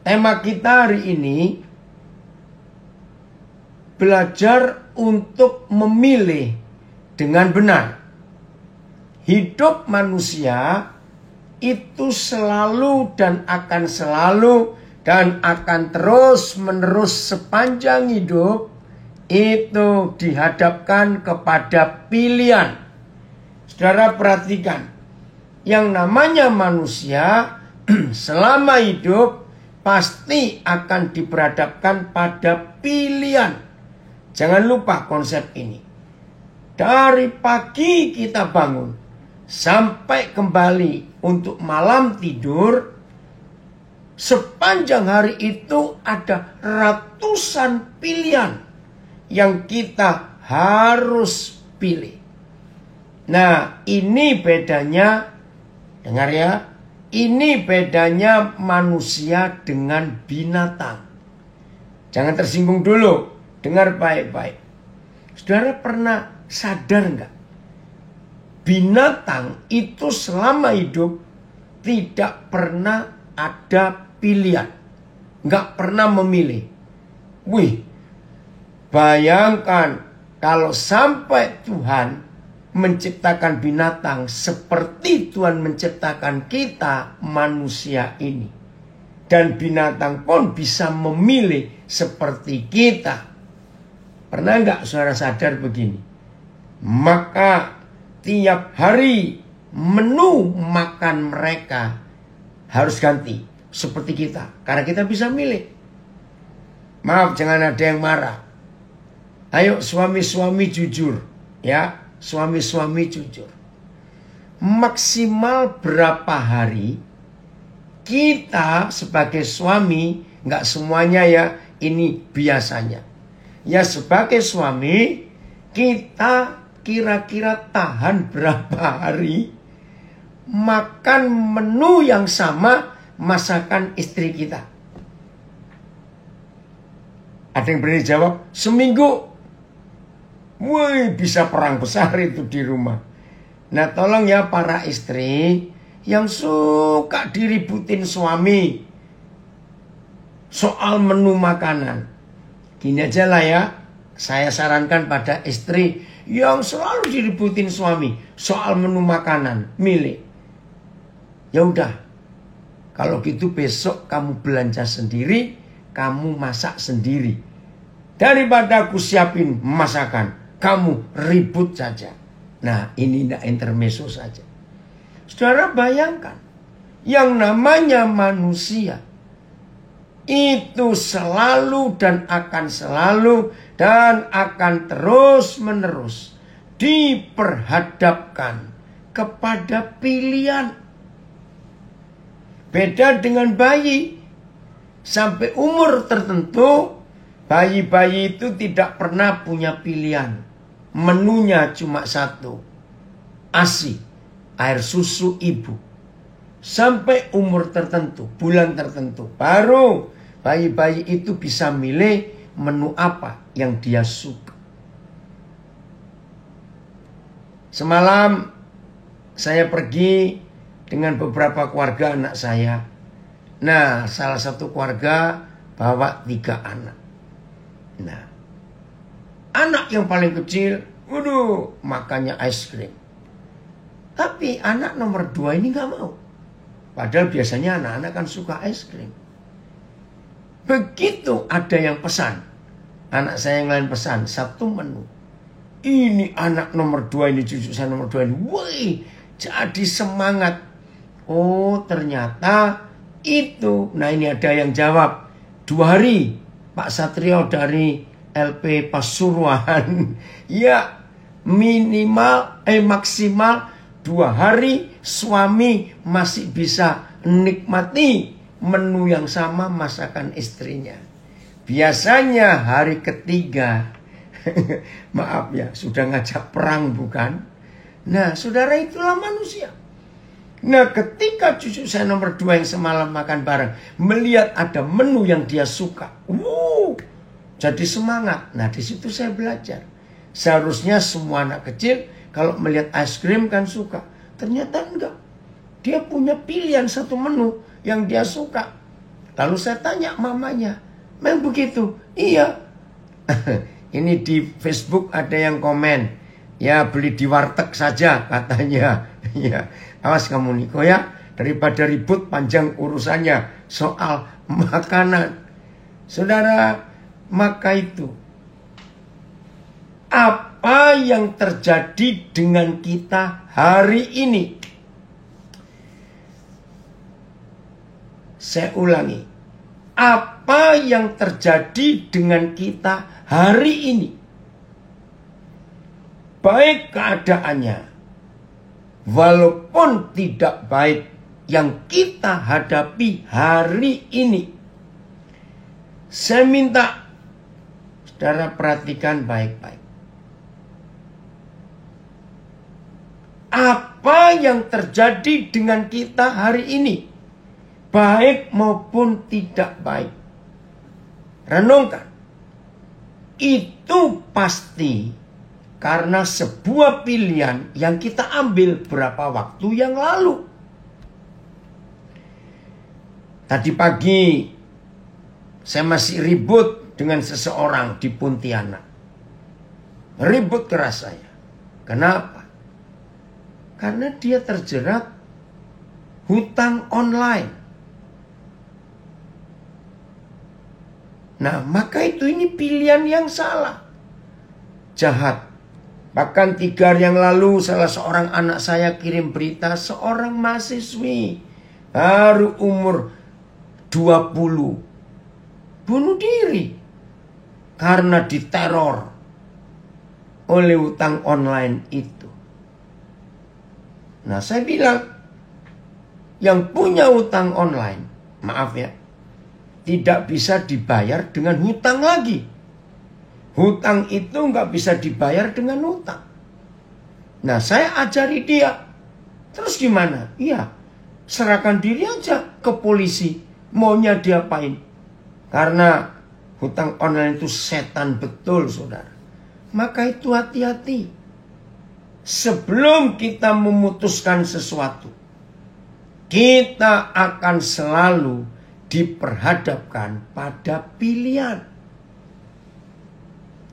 tema kita hari ini belajar untuk memilih dengan benar. Hidup manusia itu selalu dan akan terus menerus sepanjang hidup itu dihadapkan kepada pilihan. Saudara perhatikan, yang namanya manusia selama hidup pasti akan diperhadapkan pada pilihan. Jangan lupa konsep ini. Dari pagi kita bangun sampai kembali untuk malam tidur, sepanjang hari itu ada ratusan pilihan yang kita harus pilih. Nah, ini bedanya, dengar ya, ini bedanya manusia dengan binatang. Jangan tersinggung dulu, dengar baik-baik. Saudara pernah sadar nggak? Binatang itu selama hidup tidak pernah ada pilihan. Nggak pernah memilih. Wih, bayangkan kalau sampai Tuhan menciptakan binatang seperti Tuhan menciptakan kita manusia ini. Dan binatang pun bisa memilih seperti kita. Pernah nggak saudara sadar begini? Maka tiap hari menu makan mereka harus ganti seperti kita. Karena kita bisa milih. Maaf, jangan ada yang marah. Ayo suami-suami jujur. Ya, suami-suami jujur. Maksimal berapa hari kita sebagai suami, nggak semuanya ya, ini biasanya. Ya sebagai suami, kita kira-kira tahan berapa hari makan menu yang sama masakan istri kita? Ada yang berani jawab? Seminggu. Wih, bisa perang besar itu di rumah. Nah, tolong ya para istri yang suka diributin suami soal menu makanan. Gini aja lah ya, saya sarankan pada istri yang selalu diributin suami soal menu makanan, milih. Ya udah, kalau gitu besok kamu belanja sendiri, kamu masak sendiri. Daripada aku siapin masakan, kamu ribut saja. Nah, ini tidak intermezzo saja. Saudara bayangkan, yang namanya manusia itu selalu dan akan terus menerus diperhadapkan kepada pilihan. Beda dengan bayi. Sampai umur tertentu, bayi-bayi itu tidak pernah punya pilihan. Menunya cuma satu. ASI, air susu ibu. Sampai umur tertentu, bulan tertentu, baru bayi-bayi itu bisa milih menu apa yang dia suka. Semalam saya pergi dengan beberapa keluarga anak saya. Nah, salah satu keluarga bawa 3 anak. Nah, anak yang paling kecil, waduh, makannya es krim. Tapi anak nomor 2 ini gak mau. Padahal biasanya anak-anak kan suka es krim. Begitu ada yang pesan, anak saya yang lain pesan 1 menu. Ini anak nomor 2 ini, cucu saya nomor 2 ini. Wih, jadi semangat. Oh, ternyata itu. Nah, ini ada yang jawab. 2 hari, Pak Satrio dari LP Pasuruan. Ya, maksimal 2 hari suami masih bisa nikmati menu yang sama masakan istrinya. Biasanya hari ketiga, maaf ya, sudah ngajak perang bukan? Nah, saudara, itulah manusia. Nah, ketika cucu saya nomor 2 yang semalam makan bareng, melihat ada menu yang dia suka, jadi semangat. Nah, di situ saya belajar. Seharusnya semua anak kecil kalau melihat es krim kan suka. Ternyata enggak. Dia punya pilihan 1 menu yang dia suka. Lalu saya tanya mamanya, memang begitu? Iya. Ini di Facebook ada yang komen, ya beli di warteg saja katanya. Ya, awas kamu Niko ya, daripada ribut panjang urusannya soal makanan. Saudara, maka itu apa yang terjadi dengan kita hari ini? Saya ulangi, apa yang terjadi dengan kita hari ini? Baik keadaannya, walaupun tidak baik yang kita hadapi hari ini. Saya minta saudara perhatikan baik-baik. Apa yang terjadi dengan kita hari ini? Baik maupun tidak baik. Renungkan. Itu pasti karena sebuah pilihan yang kita ambil berapa waktu yang lalu. Tadi pagi saya masih ribut dengan seseorang di Pontianak. Ribut keras saya. Kenapa? Karena dia terjerat hutang online. Nah, maka ini pilihan yang salah. Jahat. Bahkan 3 hari yang lalu salah seorang anak saya kirim berita seorang mahasiswi baru umur 20 bunuh diri karena diteror oleh hutang online itu. Nah, saya bilang yang punya hutang online, maaf ya, tidak bisa dibayar dengan hutang lagi. Hutang itu nggak bisa dibayar dengan hutang. Nah, saya ajari dia. Terus gimana? Iya, serahkan diri aja ke polisi. Maunya diapain? Karena hutang online itu setan betul, saudara. Maka itu hati-hati. Sebelum kita memutuskan sesuatu, kita akan selalu diperhadapkan pada pilihan.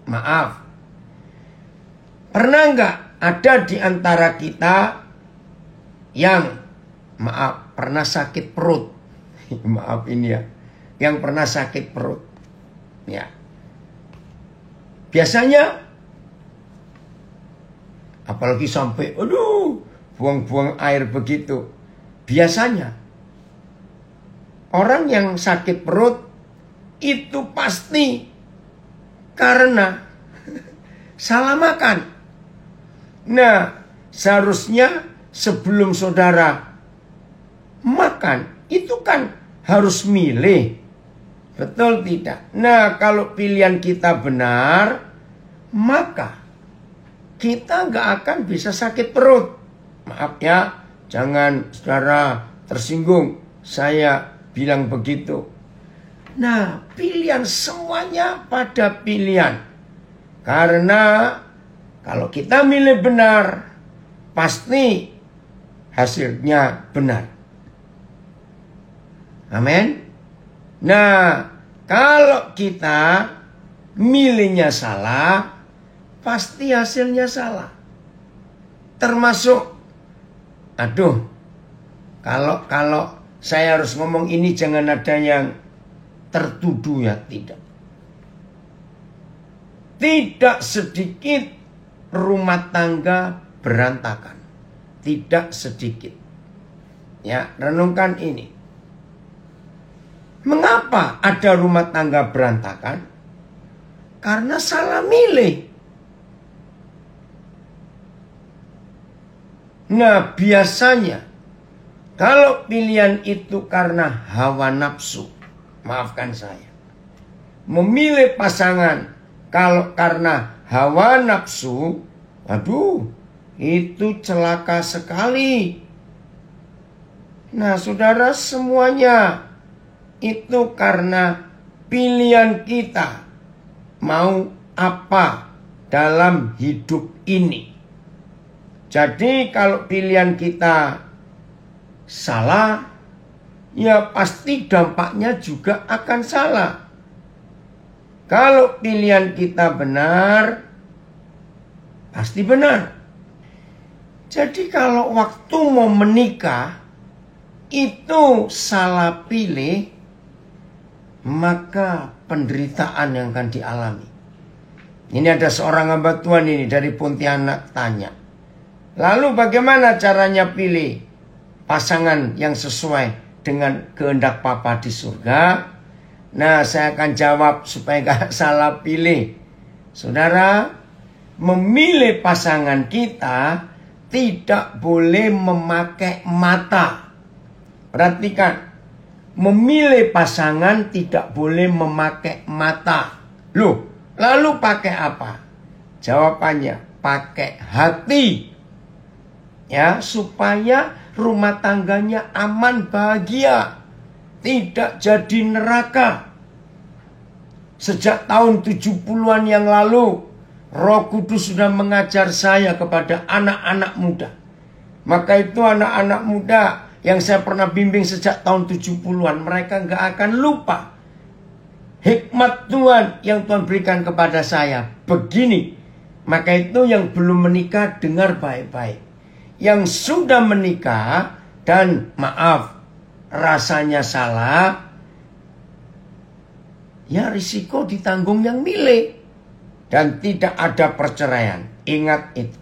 Maaf, pernah nggak ada di antara kita yang pernah sakit perut? Maaf ini ya, yang pernah sakit perut. Ya, biasanya, apalagi sampai, buang-buang air begitu. Biasanya orang yang sakit perut itu pasti karena salah makan. Nah, seharusnya sebelum saudara makan, itu kan harus milih. Betul tidak? Nah, kalau pilihan kita benar, maka kita nggak akan bisa sakit perut. Maaf ya, jangan saudara tersinggung saya bilang begitu. Nah, pilihan semuanya pada pilihan. Karena kalau kita milih benar, pasti hasilnya benar. Amin. Nah, kalau kita milihnya salah, pasti hasilnya salah. Termasuk, kalau saya harus ngomong ini jangan ada yang tertuduh ya, tidak. Tidak sedikit rumah tangga berantakan. Tidak sedikit. Ya, renungkan ini. Mengapa ada rumah tangga berantakan? Karena salah milih. Nah, biasanya kalau pilihan itu karena hawa nafsu, maafkan saya, memilih pasangan kalau karena hawa nafsu, itu celaka sekali. Nah, saudara, semuanya itu karena pilihan kita mau apa dalam hidup ini. Jadi kalau pilihan kita salah, ya pasti dampaknya juga akan salah. Kalau pilihan kita benar, pasti benar. Jadi kalau waktu mau menikah itu salah pilih, maka penderitaan yang akan dialami. Ini ada seorang hamba Tuhan ini dari Pontianak tanya, lalu bagaimana caranya pilih pasangan yang sesuai dengan kehendak Papa di surga? Nah, saya akan jawab supaya gak salah pilih. Saudara, memilih pasangan kita tidak boleh memakai mata. Perhatikan, memilih pasangan tidak boleh memakai mata. Loh, lalu pakai apa? Jawabannya, pakai hati. Ya, supaya rumah tangganya aman, bahagia. Tidak jadi neraka. Sejak tahun 70-an yang lalu, Roh Kudus sudah mengajar saya kepada anak-anak muda. Maka itu anak-anak muda yang saya pernah bimbing sejak tahun 70-an, mereka nggak akan lupa hikmat Tuhan yang Tuhan berikan kepada saya. Begini, maka itu yang belum menikah dengar baik-baik. Yang sudah menikah dan maaf, rasanya salah, ya risiko ditanggung yang milih. Dan tidak ada perceraian. Ingat itu.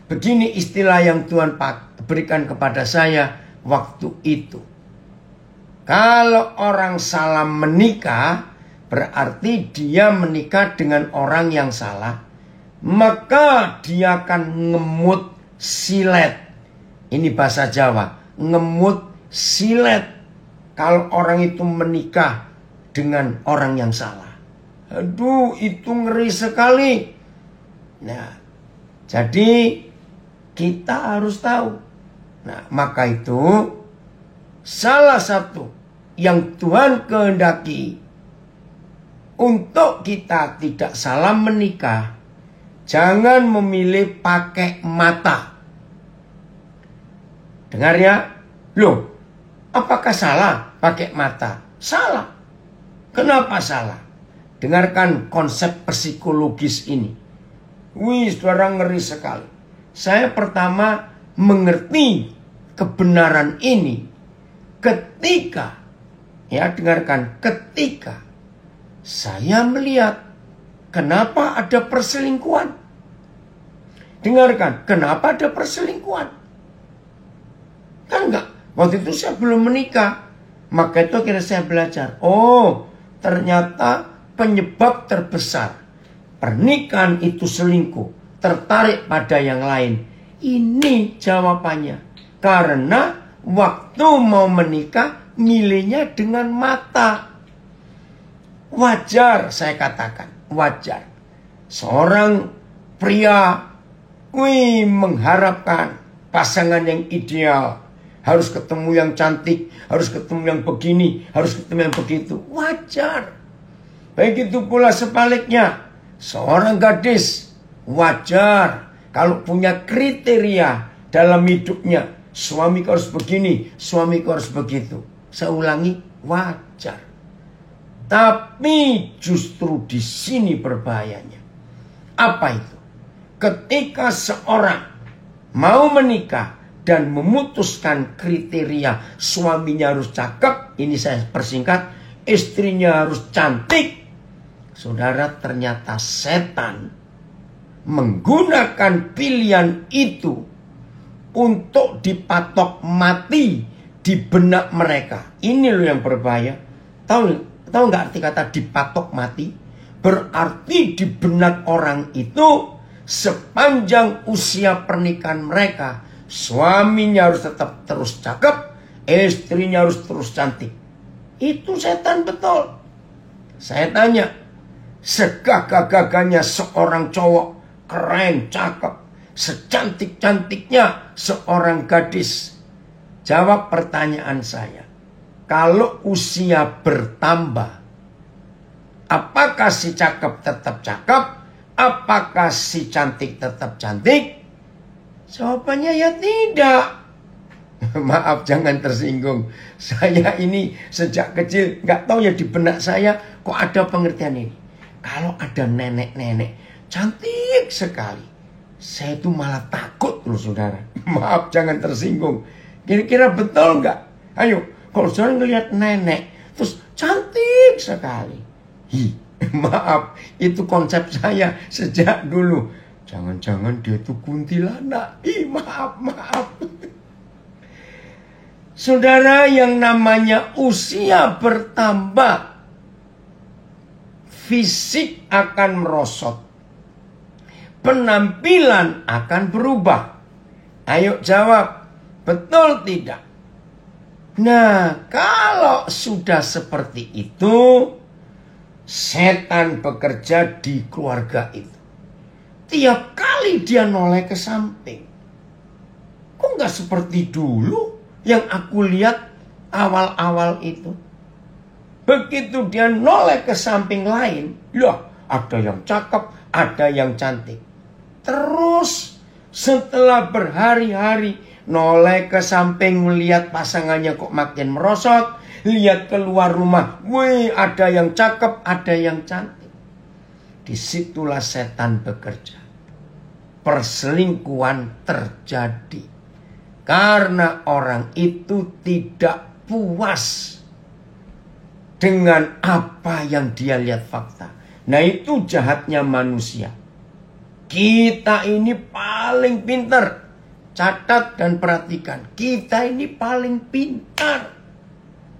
Begini istilah yang Tuhan berikan kepada saya waktu itu. Kalau orang salah menikah, berarti dia menikah dengan orang yang salah. Maka dia akan ngemut silet. Ini bahasa Jawa. Ngemut silet kalau orang itu menikah dengan orang yang salah. Aduh, itu ngeri sekali. Nah, jadi kita harus tahu. Nah, maka itu salah satu yang Tuhan kehendaki untuk kita tidak salah menikah, jangan memilih pakai mata. Dengar ya? Loh, apakah salah pakai mata? Salah. Kenapa salah? Dengarkan konsep psikologis ini. Wih, saudara, ngeri sekali. Saya pertama mengerti kebenaran ini ketika, ya dengarkan, ketika saya melihat kenapa ada perselingkuhan. Dengarkan, kenapa ada perselingkuhan? Kan enggak, waktu itu saya belum menikah. Maka itu akhirnya saya belajar. Oh, ternyata penyebab terbesar pernikahan itu selingkuh, tertarik pada yang lain. Ini jawabannya. Karena waktu mau menikah, milihnya dengan mata. Wajar, saya katakan. Wajar. Seorang pria, mengharapkan pasangan yang ideal. Harus ketemu yang cantik, harus ketemu yang begini, harus ketemu yang begitu. Wajar. Begitu pula sebaliknya. Seorang gadis, wajar kalau punya kriteria dalam hidupnya. Suamiku harus begini, suamiku harus begitu. Saya ulangi, wajar. Tapi justru di sini berbahayanya. Apa itu? Ketika seorang mau menikah dan memutuskan kriteria suaminya harus cakep, ini saya persingkat, istrinya harus cantik. Saudara, ternyata setan menggunakan pilihan itu untuk dipatok mati di benak mereka. Ini loh yang berbahaya. Tahu nggak arti kata dipatok mati? Berarti di benak orang itu sepanjang usia pernikahan mereka, suaminya harus tetap terus cakep, istrinya harus terus cantik. Itu setan betul. Saya tanya, segagah-gagahnya seorang cowok keren, cakep, secantik-cantiknya seorang gadis, jawab pertanyaan saya. Kalau usia bertambah, apakah si cakep tetap cakep? Apakah si cantik tetap cantik? Jawabannya ya tidak. Maaf, jangan tersinggung. Saya ini sejak kecil nggak tahu ya, di benak saya kok ada pengertian ini. Kalau ada nenek-nenek cantik sekali, saya itu malah takut loh saudara. Maaf, jangan tersinggung. Kira-kira betul nggak? Ayo, kalau saudara ngelihat nenek terus cantik sekali, maaf, itu konsep saya sejak dulu. Jangan-jangan dia itu kuntilanak. Maaf. Saudara, yang namanya usia bertambah, fisik akan merosot, penampilan akan berubah. Ayo jawab, betul tidak? Nah, kalau sudah seperti itu, setan bekerja di keluarga itu. Tiap kali dia noleh ke samping. Kok nggak seperti dulu yang aku lihat awal-awal itu? Begitu dia noleh ke samping lain, loh, ada yang cakep, ada yang cantik. Terus setelah berhari-hari noleh ke samping melihat pasangannya kok makin merosot, lihat keluar rumah, wih, ada yang cakep, ada yang cantik. Disitulah setan bekerja. Perselingkuhan terjadi karena orang itu tidak puas dengan apa yang dia lihat fakta. Nah, itu jahatnya manusia. Kita ini paling pintar. Catat dan perhatikan. Kita ini paling pintar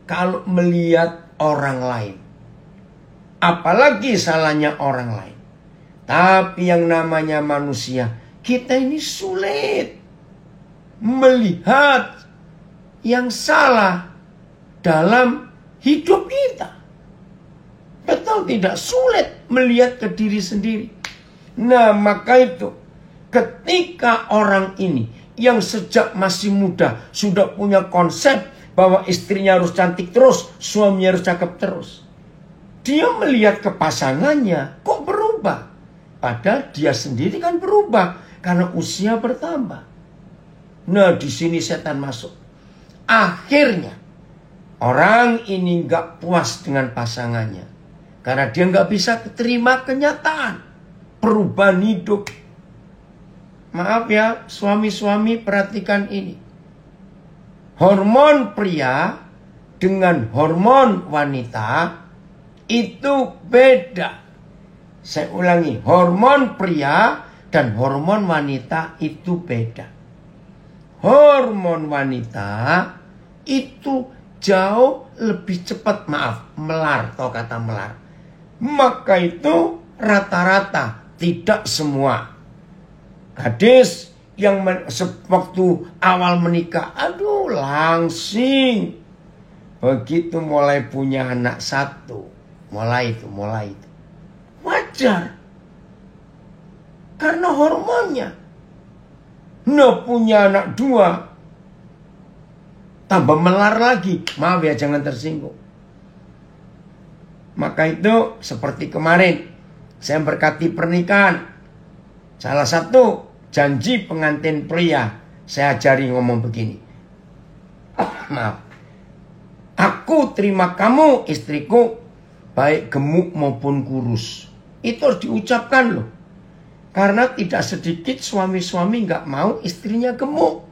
kalau melihat orang lain. Apalagi salahnya orang lain. Tapi yang namanya manusia, kita ini sulit melihat yang salah dalam hidup kita. Betul tidak? Sulit melihat ke diri sendiri. Nah, maka itu ketika orang ini yang sejak masih muda sudah punya konsep bahwa istrinya harus cantik terus, suaminya harus cakep terus, dia melihat ke pasangannya kok berubah. Padahal dia sendiri kan berubah karena usia bertambah. Nah, di sini setan masuk. Akhirnya orang ini nggak puas dengan pasangannya karena dia nggak bisa terima kenyataan perubahan hidup. Maaf ya, suami-suami, perhatikan ini. Hormon pria dengan hormon wanita itu beda. Saya ulangi, hormon pria dan hormon wanita itu beda. Hormon wanita itu jauh lebih cepat, melar, atau kata melar. Maka itu rata-rata, tidak semua. Gadis yang waktu awal menikah, aduh langsing. Begitu mulai punya anak satu, mulai itu. Wajar. Karena hormonnya. Nah, punya anak dua, tambah melar lagi. Maaf ya, jangan tersinggung. Maka itu seperti kemarin saya berkati pernikahan. Salah satu janji pengantin pria, saya ajari ngomong begini. Maaf. Aku terima kamu, istriku, baik gemuk maupun kurus. Itu harus diucapkan loh. Karena tidak sedikit suami-suami nggak mau istrinya gemuk.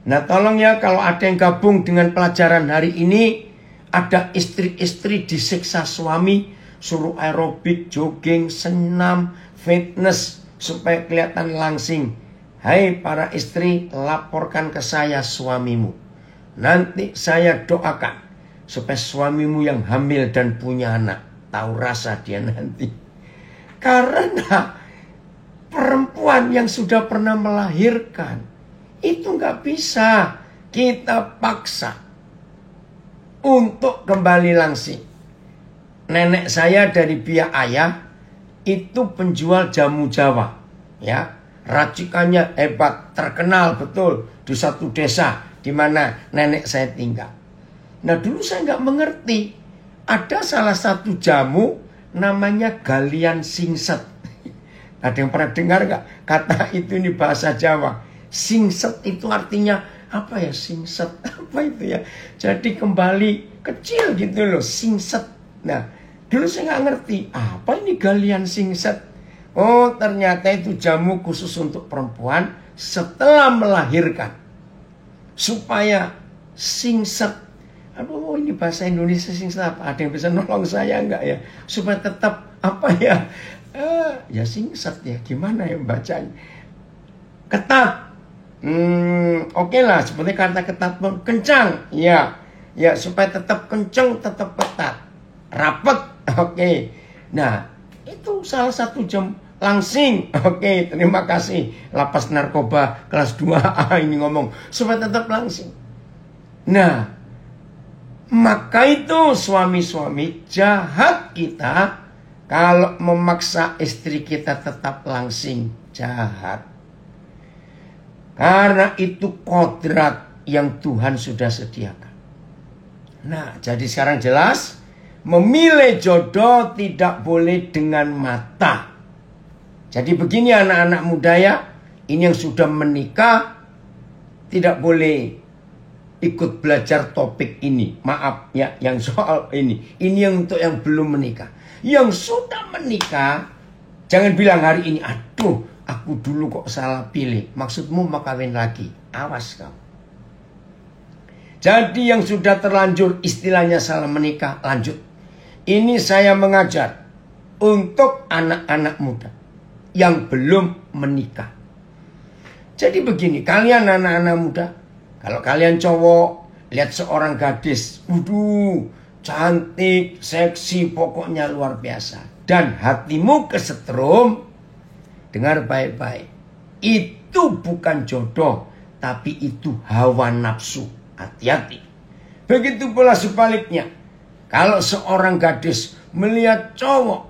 Nah, tolong ya, kalau ada yang gabung dengan pelajaran hari ini, ada istri-istri disiksa suami, suruh aerobik, jogging, senam, fitness, supaya kelihatan langsing. Hai para istri, laporkan ke saya suamimu. Nanti saya doakan supaya suamimu yang hamil dan punya anak tahu rasa dia nanti. Karena perempuan yang sudah pernah melahirkan itu nggak bisa kita paksa untuk kembali langsing. Nenek saya dari pihak ayah itu penjual jamu Jawa, ya, racikannya hebat, terkenal betul di satu desa di mana nenek saya tinggal. Nah, dulu saya nggak mengerti, ada salah satu jamu namanya galian singset. Ada yang pernah dengar nggak kata itu, ini bahasa Jawa? Singset itu artinya Apa ya singset? Apa itu ya? Jadi kembali kecil gitu loh, singset. Nah, dulu saya nggak ngerti, apa ini galian singset? Oh, ternyata itu jamu khusus untuk perempuan setelah melahirkan. Supaya singset. Aduh, ini bahasa Indonesia singset apa? Ada yang bisa nolong saya enggak ya? Supaya tetap apa ya? Ya singset ya. Gimana ya bacanya? Ketat. Oke lah, seperti kata ketat pun kencang. Ya, ya supaya tetap kencang, tetap ketat, rapat. Oke. Nah, itu salah satu jam langsing. Oke, terima kasih. Lapas narkoba kelas 2A ini ngomong supaya tetap langsing. Nah, maka itu suami-suami jahat kita kalau memaksa istri kita tetap langsing, jahat. Karena itu kodrat yang Tuhan sudah sediakan. Nah, jadi sekarang jelas, memilih jodoh tidak boleh dengan mata. Jadi begini anak-anak muda ya, ini yang sudah menikah tidak boleh ikut belajar topik ini. Maaf ya, yang soal ini. Ini yang untuk yang belum menikah. Yang sudah menikah, jangan bilang hari ini, aduh, aku dulu kok salah pilih. Maksudmu mau kawin lagi. Awas kamu. Jadi yang sudah terlanjur istilahnya salah menikah, lanjut. Ini saya mengajar untuk anak-anak muda yang belum menikah. Jadi begini, kalian anak-anak muda, kalau kalian cowok, lihat seorang gadis, cantik, seksi, pokoknya luar biasa. Dan hatimu kesetrum, dengar baik-baik. Itu bukan jodoh, tapi itu hawa nafsu. Hati-hati. Begitu pula sebaliknya. Kalau seorang gadis melihat cowok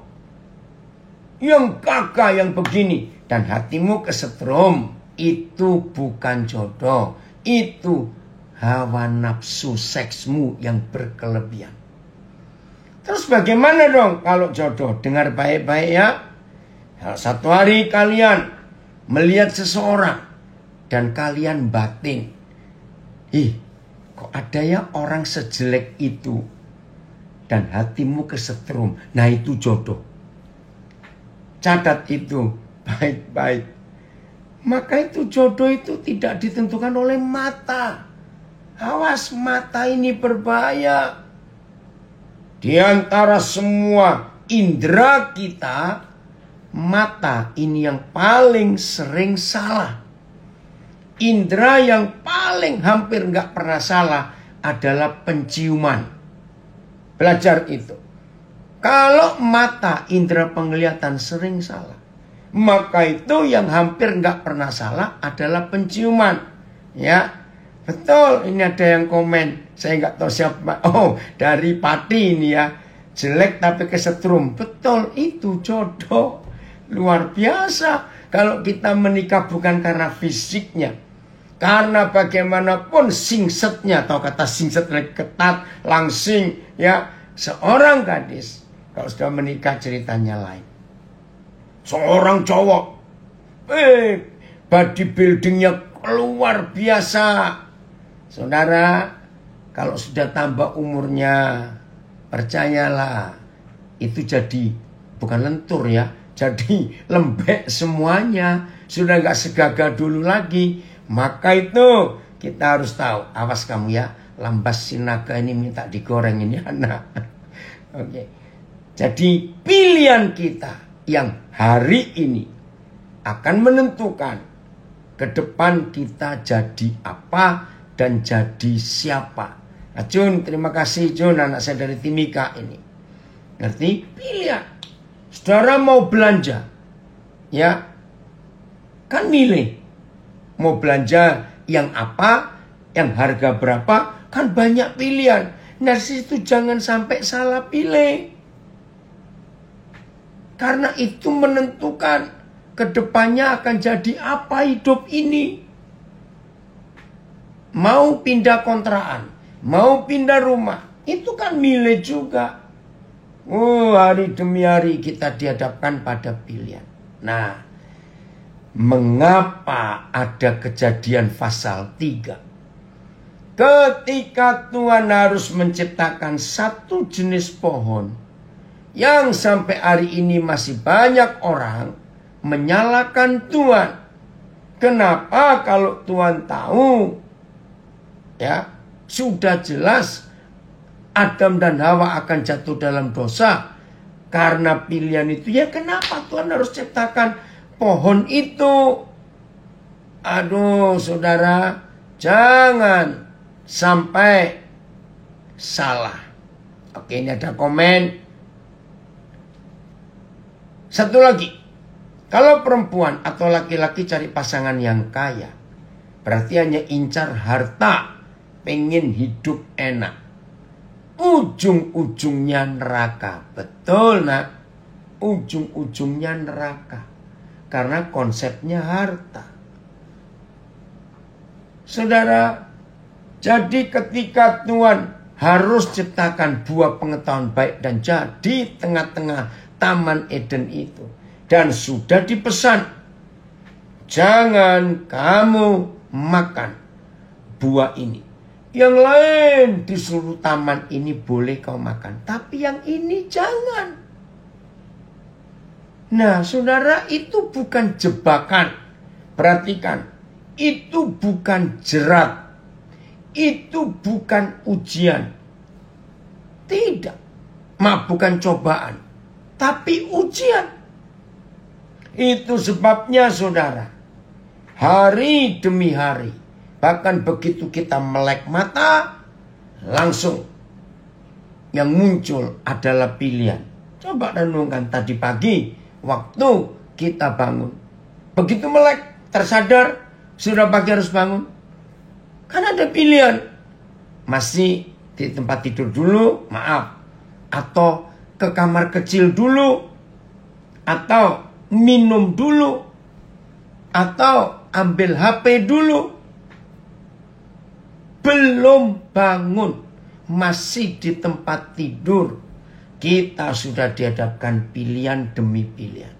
yang gagah, yang begini, dan hatimu kesetrum, itu bukan jodoh. Itu hawa nafsu seksmu yang berkelebihan. Terus bagaimana dong kalau jodoh? Dengar baik-baik ya. Satu hari kalian melihat seseorang dan kalian batin. Kok ada ya orang sejelek itu? Dan hatimu kesetrum. Nah itu jodoh. Catat itu baik-baik. Maka itu jodoh itu tidak ditentukan oleh mata. Awas, mata ini berbahaya. Di antara semua indera kita, mata ini yang paling sering salah. Indera yang paling hampir nggak pernah salah adalah penciuman. Belajar itu. Kalau mata, indera penglihatan sering salah, maka itu yang hampir nggak pernah salah adalah penciuman. Ya, betul. Ini ada yang komen. Saya nggak tahu siapa. Oh, dari Pati ini ya. Jelek tapi kesetrum. Betul, itu jodoh. Luar biasa. Kalau kita menikah bukan karena fisiknya. Karena bagaimanapun singsetnya. Atau kata singset ketat, langsing. Ya, seorang gadis. Kalau sudah menikah ceritanya lain. Seorang cowok. Bodybuildingnya luar biasa. Saudara, kalau sudah tambah umurnya, percayalah, itu jadi bukan lentur ya, jadi lembek semuanya, sudah gak segagah dulu lagi. Maka itu kita harus tahu, awas kamu ya, lambas sinaga ini minta digoreng ini anak. Oke. Jadi pilihan kita yang hari ini akan menentukan ke depan kita jadi apa dan jadi siapa. Nah, Jun, terima kasih Jun, anak saya dari Timika ini. Ngerti? Pilihan. Saudara mau belanja, ya, kan milih. Mau belanja yang apa, yang harga berapa, kan banyak pilihan. Nah, situ jangan sampai salah pilih. Karena itu menentukan kedepannya akan jadi apa hidup ini. Mau pindah kontrakan, mau pindah rumah, itu kan milih juga. Hari demi hari kita dihadapkan pada pilihan. Nah, mengapa ada kejadian pasal 3? ketika Tuhan harus menciptakan satu jenis pohon yang sampai hari ini masih banyak orang menyalahkan Tuhan. Kenapa kalau Tuhan tahu, ya, sudah jelas Adam dan Hawa akan jatuh dalam dosa karena pilihan itu, ya kenapa Tuhan harus ciptakan pohon itu? Aduh saudara, jangan sampai salah. Oke, ini ada komen. Satu lagi, kalau perempuan atau laki-laki cari pasangan yang kaya, berarti hanya incar harta, pengen hidup enak. Ujung-ujungnya neraka. Betul nak, ujung-ujungnya neraka. Karena konsepnya harta. Saudara, jadi ketika Tuhan harus ciptakan buah pengetahuan baik dan jahat di tengah-tengah Taman Eden itu, dan sudah dipesan, jangan kamu makan buah ini. Yang lain di seluruh taman ini boleh kau makan, tapi yang ini jangan. Nah saudara, itu bukan jebakan. Perhatikan, itu bukan jerat. Itu bukan ujian. Tidak. Bukan cobaan. Tapi ujian. Itu sebabnya saudara, hari demi hari, bahkan begitu kita melek mata, langsung yang muncul adalah pilihan. Coba renungkan tadi pagi waktu kita bangun. Begitu melek, tersadar, sudah pagi harus bangun. Kan ada pilihan. Masih di tempat tidur dulu, maaf. Atau ke kamar kecil dulu. Atau minum dulu. Atau ambil HP dulu. Belum bangun, masih di tempat tidur, kita sudah dihadapkan pilihan demi pilihan.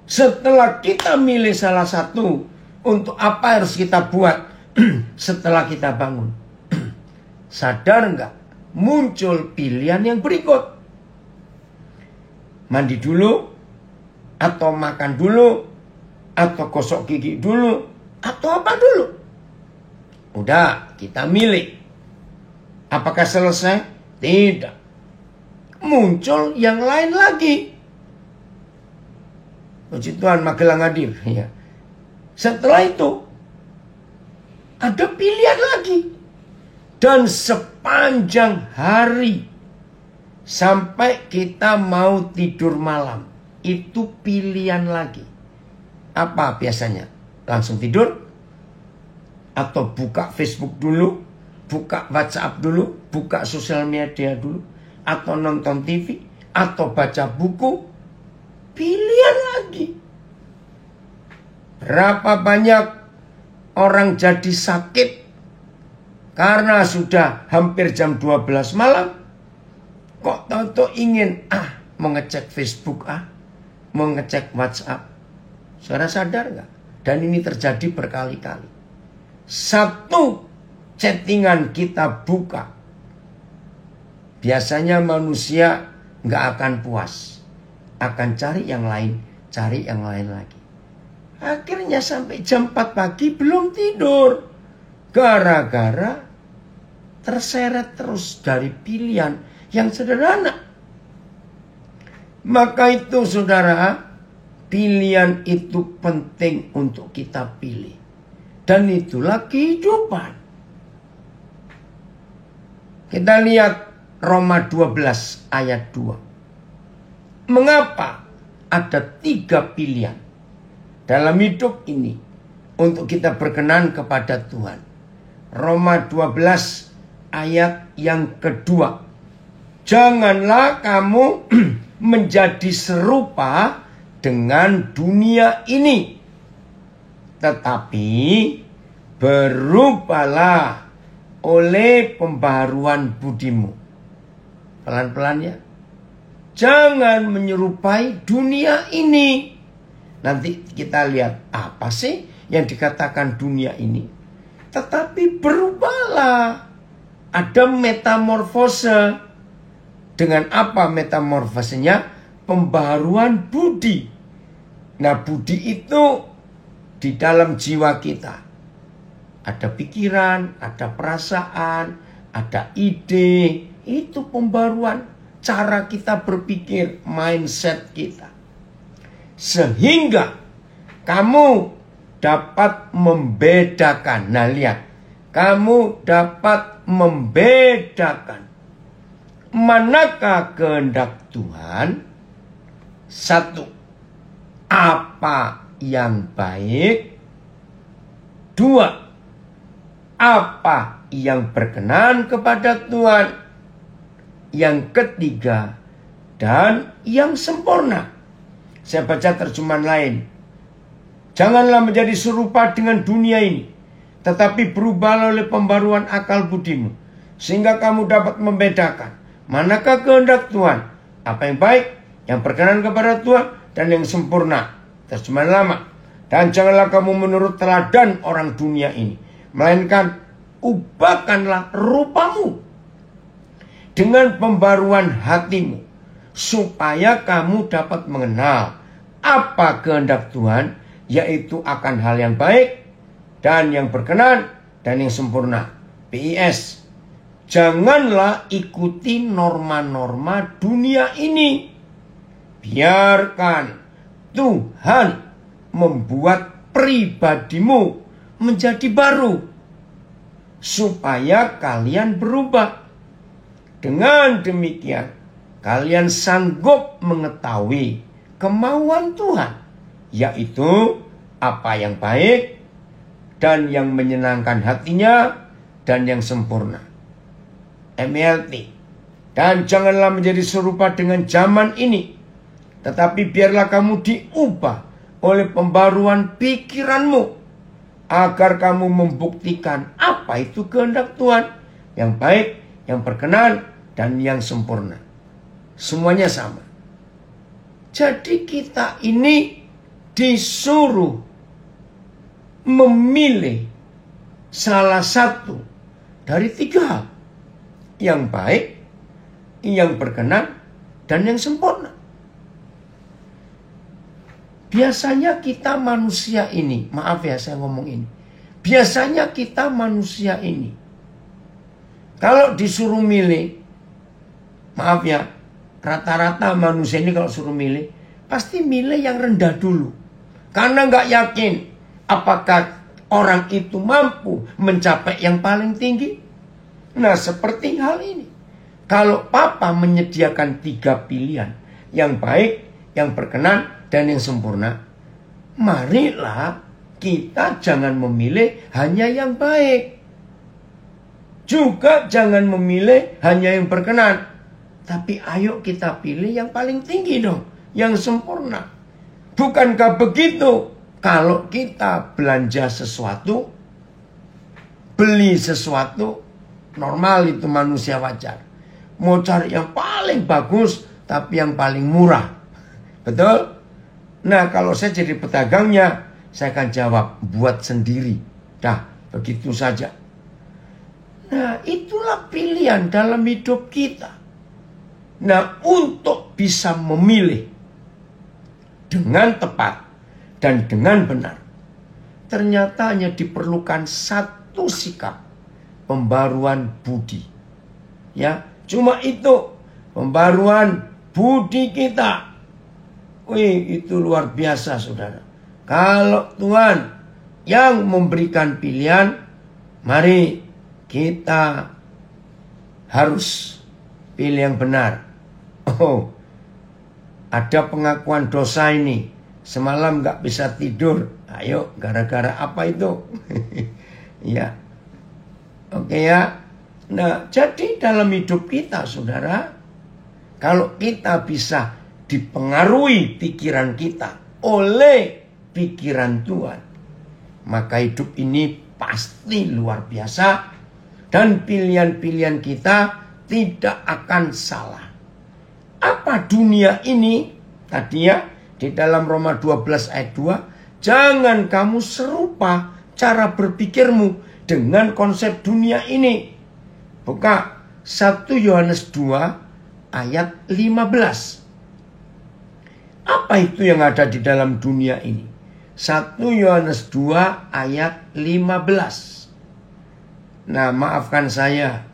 Setelah kita milih salah satu, untuk apa harus kita buat setelah kita bangun? Sadar nggak? Muncul pilihan yang berikut. Mandi dulu, atau makan dulu, atau gosok gigi dulu, atau apa dulu? Udah, kita milih. Apakah selesai? Tidak. Muncul yang lain lagi. Puji Tuhan, Magelang hadir. Ya. Setelah itu, ada pilihan lagi. Dan sepanjang hari, sampai kita mau tidur malam, itu pilihan lagi. Apa biasanya? Langsung tidur? Atau buka Facebook dulu, buka WhatsApp dulu, buka sosial media dulu, atau nonton TV, atau baca buku. Pilihan lagi. Berapa banyak orang jadi sakit karena sudah hampir jam 12 malam, kok tahu-tahu ingin mau ngecek Facebook, mau ngecek WhatsApp. Saudara sadar nggak? Dan ini terjadi berkali-kali. Satu chattingan kita buka, biasanya manusia nggak akan puas, akan cari yang lain, cari yang lain lagi. Akhirnya sampai jam 4 pagi belum tidur, gara-gara terseret terus dari pilihan yang sederhana. Maka itu saudara, pilihan itu penting untuk kita pilih. Dan itulah kehidupan. Kita lihat Roma 12 ayat 2. Mengapa ada 3 pilihan dalam hidup ini untuk kita berkenan kepada Tuhan? Roma 12 ayat yang kedua. Janganlah kamu menjadi serupa dengan dunia ini, tetapi berubahlah oleh pembaharuan budimu. Pelan-pelan ya. Jangan menyerupai dunia ini. Nanti kita lihat apa sih yang dikatakan dunia ini. Tetapi berubahlah. Ada metamorfose. Dengan apa metamorfosenya? Pembaharuan budi. Nah, budi itu di dalam jiwa kita. Ada pikiran, ada perasaan, ada ide. Itu pembaruan cara kita berpikir, mindset kita. Sehingga kamu dapat membedakan. Nah, lihat. Kamu dapat membedakan manakah kehendak Tuhan. Satu, apa yang baik. Dua, apa yang berkenan kepada Tuhan. Yang ketiga, dan yang sempurna. Saya baca terjemahan lain. Janganlah menjadi serupa dengan dunia ini, tetapi berubahlah oleh pembaruan akal budimu, sehingga kamu dapat membedakan manakah kehendak Tuhan, apa yang baik, yang berkenan kepada Tuhan, dan yang sempurna. Terjemahan lama. Dan janganlah kamu menurut teladan orang dunia ini, melainkan ubahkanlah rupamu dengan pembaruan hatimu, supaya kamu dapat mengenal apa kehendak Tuhan, yaitu akan hal yang baik dan yang berkenan dan yang sempurna. PIS, janganlah ikuti norma-norma dunia ini. Biarkan Tuhan membuat pribadimu menjadi baru, supaya kalian berubah. Dengan demikian, kalian sanggup mengetahui kemauan Tuhan, yaitu apa yang baik dan yang menyenangkan hatinya dan yang sempurna. MLT. Dan janganlah menjadi serupa dengan zaman ini, tetapi biarlah kamu diubah oleh pembaruan pikiranmu, agar kamu membuktikan apa itu kehendak Tuhan, yang baik, yang berkenan, dan yang sempurna. Semuanya sama. Jadi kita ini disuruh memilih salah satu dari tiga hal. Yang baik, yang berkenan, dan yang sempurna. Biasanya kita manusia ini, maaf ya saya ngomong ini. Biasanya kita manusia ini, kalau disuruh milih, maaf ya, rata-rata manusia ini kalau suruh milih, pasti milih yang rendah dulu. Karena nggak yakin apakah orang itu mampu mencapai yang paling tinggi. Nah, seperti hal ini. Kalau Papa menyediakan 3 pilihan, yang baik, yang berkenan, dan yang sempurna, marilah kita jangan memilih hanya yang baik. Juga jangan memilih hanya yang berkenan. Tapi ayo kita pilih yang paling tinggi dong, yang sempurna. Bukankah begitu? Kalau kita belanja sesuatu, beli sesuatu, normal itu manusia wajar. Mau cari yang paling bagus, tapi yang paling murah. Betul? Nah, kalau saya jadi pedagangnya, saya akan jawab, buat sendiri. Dah, begitu saja. Nah, itulah pilihan dalam hidup kita. Nah, untuk bisa memilih dengan tepat dan dengan benar, ternyata hanya diperlukan satu sikap, pembaruan budi. Ya, cuma itu pembaruan budi kita. Wih, itu luar biasa, saudara. Kalau Tuhan yang memberikan pilihan, mari kita harus pilih yang benar. Oh, ada pengakuan dosa ini. Semalam gak bisa tidur. Ayo, gara-gara apa itu? Ya. Oke ya. Nah, jadi dalam hidup kita, saudara, kalau kita bisa dipengaruhi pikiran kita oleh pikiran Tuhan, maka hidup ini pasti luar biasa. Dan pilihan-pilihan kita tidak akan salah. Apa dunia ini? Tadi ya, di dalam Roma 12 ayat 2, jangan kamu serupa cara berpikirmu dengan konsep dunia ini. Buka 1 Yohanes 2 ayat 15. Apa itu yang ada di dalam dunia ini? 1 Yohanes 2 ayat 15. Nah, maafkan saya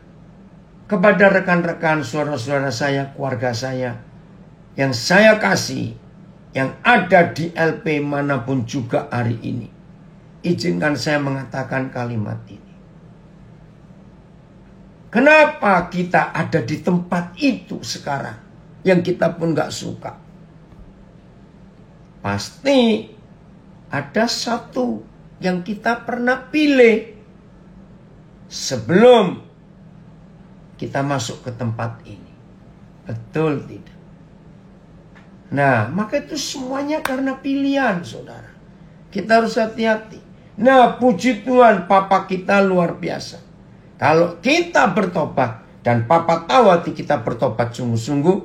kepada rekan-rekan, saudara-saudara saya, keluarga saya yang saya kasih, yang ada di LP manapun juga hari ini. Izinkan saya mengatakan kalimat ini. Kenapa kita ada di tempat itu sekarang yang kita pun gak suka? Pasti ada satu yang kita pernah pilih sebelum kita masuk ke tempat ini. Betul tidak? Nah, maka itu semuanya karena pilihan, saudara. Kita harus hati-hati. Nah, puji Tuhan, Papa kita luar biasa. Kalau kita bertobat, dan Papa tahu hati kita bertobat sungguh-sungguh,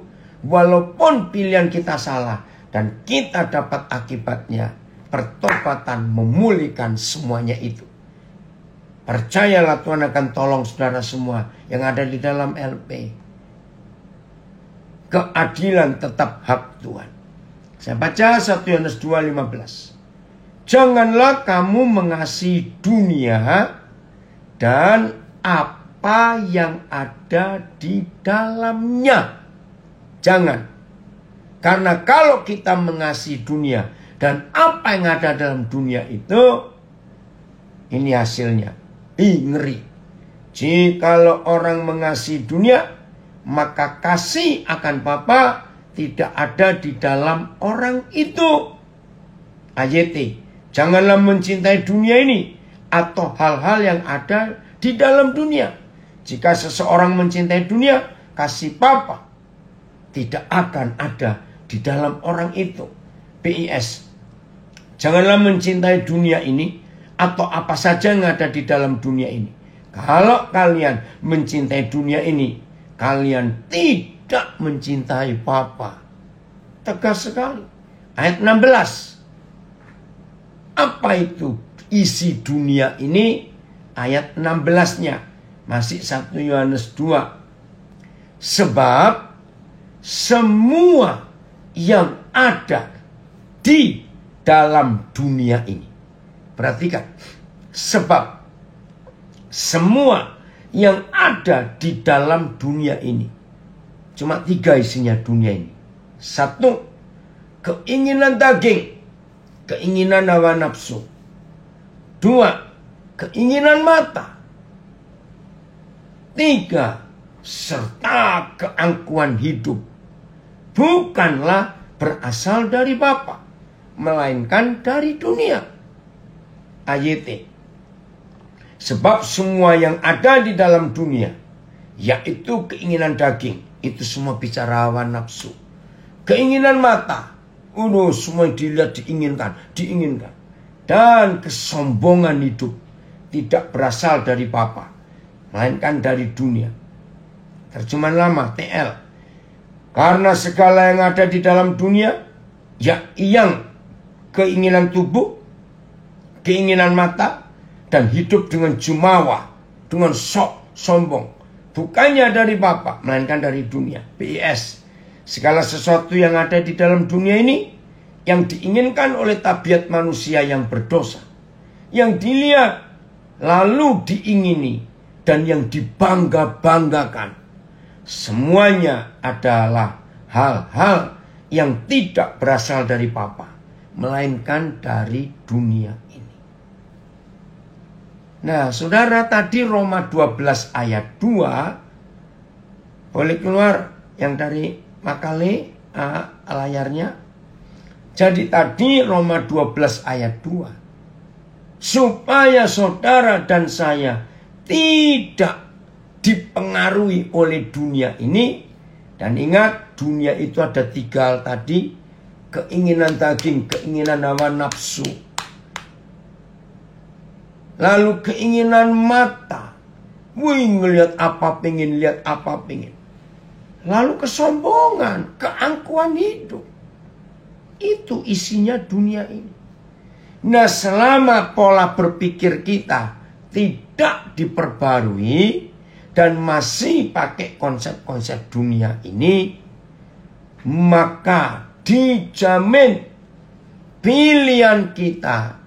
walaupun pilihan kita salah, dan kita dapat akibatnya, pertobatan memulihkan semuanya itu. Percayalah Tuhan akan tolong saudara semua yang ada di dalam LP. Keadilan tetap hak Tuhan. Saya baca 1 Yohanes 2:15. Janganlah kamu mengasihi dunia dan apa yang ada di dalamnya. Jangan. Karena kalau kita mengasihi dunia dan apa yang ada dalam dunia itu, ini hasilnya. Ngeri. Jikalau orang mengasihi dunia, maka kasih akan Bapa tidak ada di dalam orang itu. AYT. Janganlah mencintai dunia ini atau hal-hal yang ada di dalam dunia. Jika seseorang mencintai dunia, kasih Bapa tidak akan ada di dalam orang itu. PIS. Janganlah mencintai dunia ini atau apa saja yang ada di dalam dunia ini. Kalau kalian mencintai dunia ini, kalian tidak mencintai Bapa. Tegas sekali. Ayat 16. Apa itu isi dunia ini? Ayat 16-nya. Masih 1 Yohanes 2. Sebab semua yang ada di dalam dunia ini. Perhatikan. Sebab semua yang ada di dalam dunia ini. Cuma 3 isinya dunia ini. 1. Keinginan daging. Keinginan hawa nafsu. 2. Keinginan mata. 3. Serta keangkuhan hidup. Bukanlah berasal dari Bapa, melainkan dari dunia. AYT. Sebab semua yang ada di dalam dunia, yaitu keinginan daging, itu semua bicara hawa nafsu. Keinginan mata, semua dilihat, diinginkan. Dan kesombongan hidup tidak berasal dari Bapa, melainkan dari dunia. Terjemahan lama, TL. Karena segala yang ada di dalam dunia, yang keinginan tubuh, keinginan mata, dan hidup dengan jumawa, dengan sombong, bukannya dari Bapa, melainkan dari dunia. PIS. Segala sesuatu yang ada di dalam dunia ini, yang diinginkan oleh tabiat manusia yang berdosa, yang dilihat, lalu diingini, dan yang dibangga-banggakan, semuanya adalah hal-hal yang tidak berasal dari Bapa, melainkan dari dunia ini. Nah, saudara, tadi Roma 12 ayat 2, boleh keluar yang dari Makale layarnya. Jadi tadi Roma 12 ayat 2. Supaya saudara dan saya tidak dipengaruhi oleh dunia ini. Dan ingat, dunia itu ada 3 hal tadi. Keinginan daging, keinginan hawa nafsu. Lalu keinginan mata. Ngelihat apa, pengen lihat apa, pengen. Lalu kesombongan, keangkuhan hidup. Itu isinya dunia ini. Nah, selama pola berpikir kita tidak diperbarui dan masih pakai konsep-konsep dunia ini, maka dijamin pilihan kita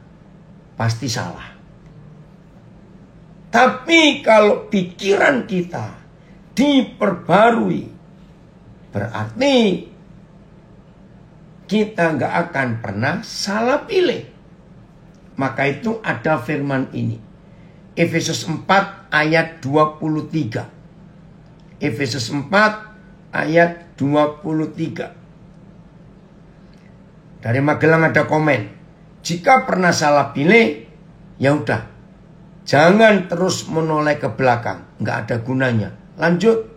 pasti salah. Tapi kalau pikiran kita diperbarui, berarti kita nggak akan pernah salah pilih. Maka itu ada firman ini. Efesus 4 ayat 23. Efesus 4 ayat 23. Dari Magelang ada komen. Jika pernah salah pilih, ya udah. Jangan terus menoleh ke belakang. Nggak ada gunanya. Lanjut.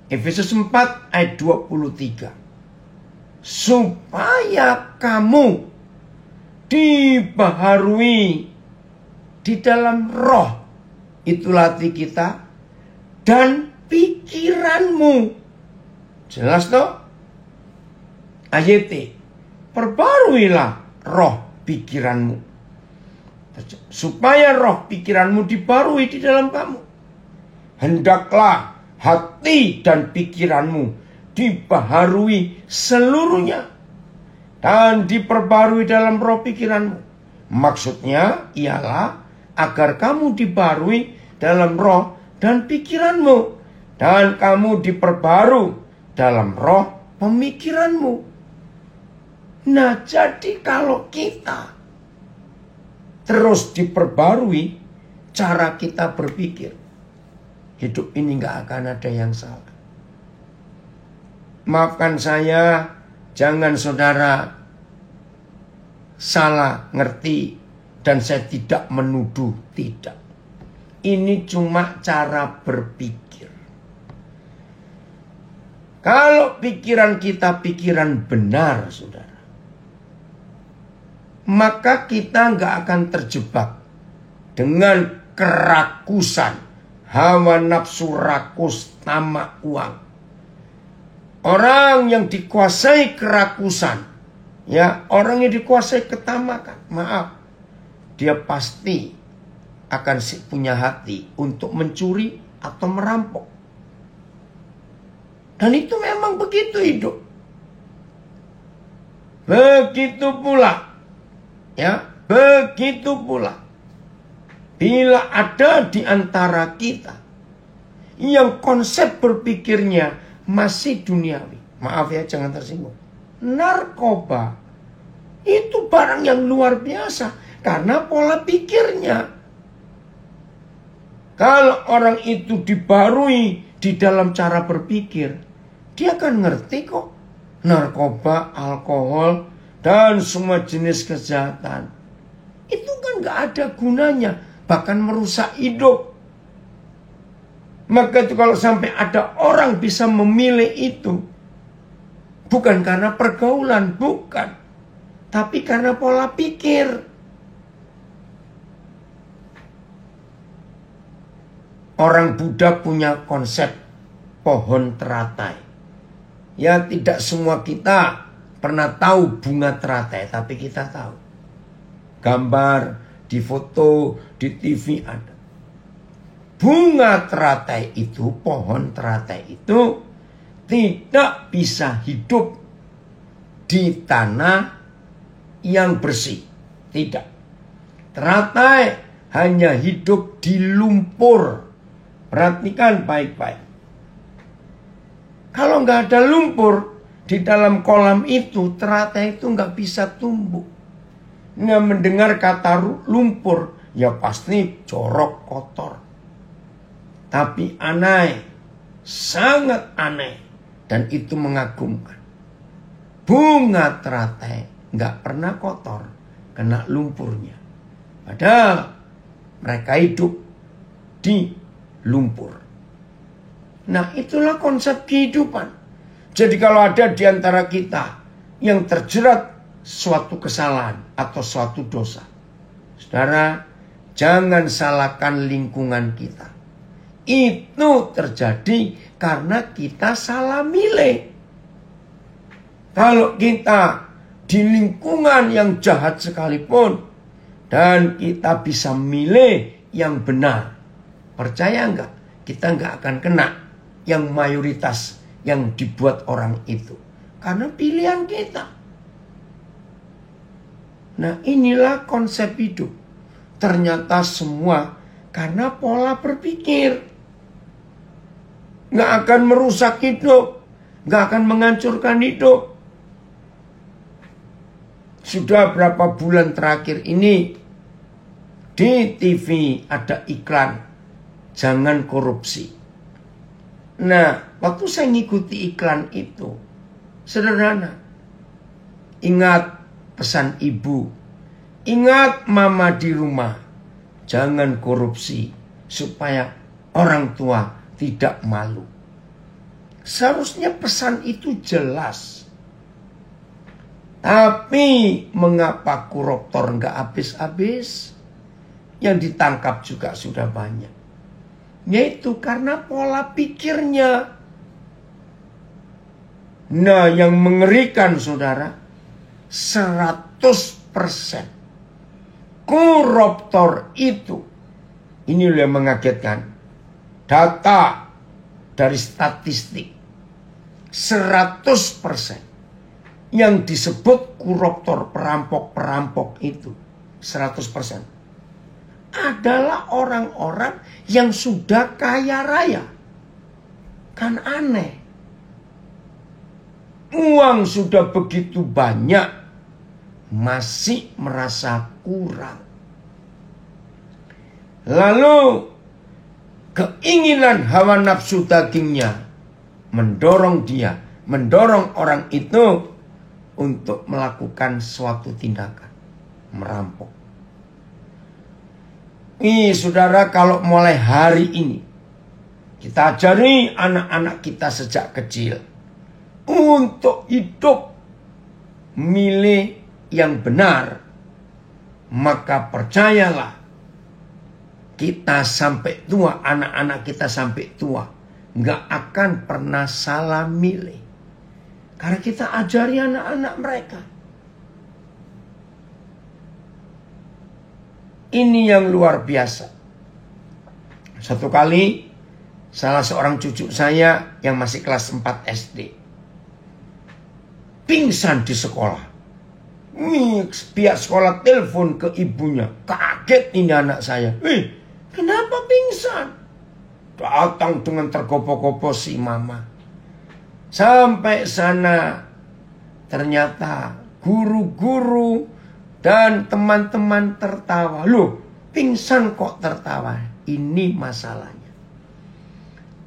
Efesus 4 ayat 23. Supaya kamu dibaharui di dalam roh. Itulah hati kita dan pikiranmu. Jelas toh? Ayat, perbaruilah roh pikiranmu. Supaya roh pikiranmu dibarui di dalam kamu. Hendaklah hati dan pikiranmu dibaharui seluruhnya dan diperbarui dalam roh pikiranmu. Maksudnya ialah agar kamu dibarui dalam roh dan pikiranmu, dan kamu diperbarui dalam roh pemikiranmu. Nah, jadi kalau kita terus diperbarui cara kita berpikir, hidup ini gak akan ada yang salah. Maafkan saya, jangan saudara salah ngerti dan saya tidak menuduh, tidak. Ini cuma cara berpikir. Kalau pikiran kita pikiran benar, saudara, maka kita nggak akan terjebak dengan kerakusan, hawa nafsu rakus, tamak uang. Orang yang dikuasai kerakusan, ya, orang yang dikuasai ketamakan, maaf, dia pasti akan punya hati untuk mencuri atau merampok. Dan itu memang begitu hidup. Begitu pula, ya, begitu pula bila ada di antara kita yang konsep berpikirnya masih duniawi. Maaf ya, jangan tersinggung. Narkoba itu barang yang luar biasa karena pola pikirnya. Kalau orang itu dibarui di dalam cara berpikir, dia akan ngerti kok. Narkoba, alkohol, dan semua jenis kejahatan itu kan gak ada gunanya, bahkan merusak hidup. Maka itu kalau sampai ada orang bisa memilih itu, bukan karena pergaulan, bukan, tapi karena pola pikir. Orang Buddha punya konsep pohon teratai. Ya, tidak semua kita pernah tahu bunga teratai, tapi kita tahu. Gambar, di foto, di TV ada. Bunga teratai itu, pohon teratai itu tidak bisa hidup di tanah yang bersih. Tidak. Teratai hanya hidup di lumpur. Perhatikan baik-baik. Kalau nggak ada lumpur di dalam kolam itu, teratai itu nggak bisa tumbuh. Nah, mendengar kata lumpur, ya pasti jorok, kotor. Tapi aneh, sangat aneh, dan itu mengagumkan. Bunga teratai nggak pernah kotor, kena lumpurnya. Padahal mereka hidup di lumpur. Nah, itulah konsep kehidupan. Jadi kalau ada di antara kita yang terjerat suatu kesalahan atau suatu dosa, saudara, jangan salahkan lingkungan kita. Itu terjadi karena kita salah milih. Kalau kita di lingkungan yang jahat sekalipun, Dan kita bisa milih yang benar. Percaya enggak? Kita enggak akan kena yang mayoritas yang dibuat orang itu. Karena pilihan kita. Nah, inilah konsep hidup. Ternyata semua karena pola berpikir. Nggak akan merusak hidup. Nggak akan menghancurkan hidup. Sudah berapa bulan terakhir ini di TV ada iklan, jangan korupsi. Nah, waktu saya ngikuti iklan itu, sederhana. Ingat pesan ibu, ingat mama di rumah, jangan korupsi supaya orang tua tidak malu. Seharusnya pesan itu jelas. Tapi mengapa koruptor nggak habis-habis? Yang ditangkap juga sudah banyak. Yaitu karena pola pikirnya. Nah, yang mengerikan saudara, 100% koruptor itu, ini yang mengagetkan, data dari statistik, 100% yang disebut koruptor, perampok-perampok itu 100% adalah orang-orang yang sudah kaya raya. Kan aneh. Uang sudah begitu banyak, masih merasa kurang. Lalu keinginan hawa nafsu dagingnya mendorong orang itu untuk melakukan suatu tindakan, merampok. Saudara, kalau mulai hari ini kita ajari anak-anak kita sejak kecil untuk hidup milih yang benar, maka percayalah kita sampai tua, anak-anak kita sampai tua nggak akan pernah salah milih. Karena kita ajari anak-anak mereka. Ini yang luar biasa. Satu kali salah seorang cucu saya yang masih kelas 4 SD pingsan di sekolah. Pihak sekolah telepon ke ibunya. Kaget ini anak saya. Kenapa pingsan? Datang dengan tergopoh-gopoh si mama. Sampai sana ternyata guru-guru dan teman-teman tertawa. Loh, pingsan kok tertawa? Ini masalahnya.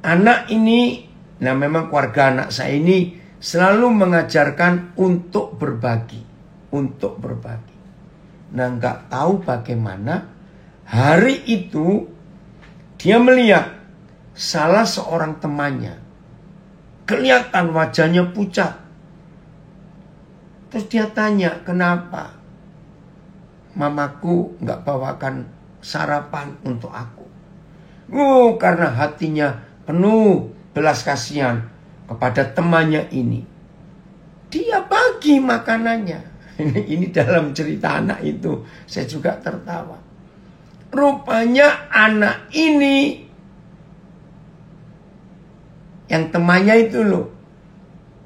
Anak ini, nah memang keluarga anak saya ini selalu mengajarkan untuk berbagi. Untuk berbagi. Nah, nggak tahu bagaimana hari itu dia melihat salah seorang temannya. Kelihatan wajahnya pucat. Terus dia tanya, kenapa? Mamaku nggak bawakan sarapan untuk aku. Karena hatinya penuh belas kasihan kepada temannya ini. Dia bagi makanannya. Ini dalam cerita anak itu saya juga tertawa. Rupanya anak ini, yang temannya itu loh,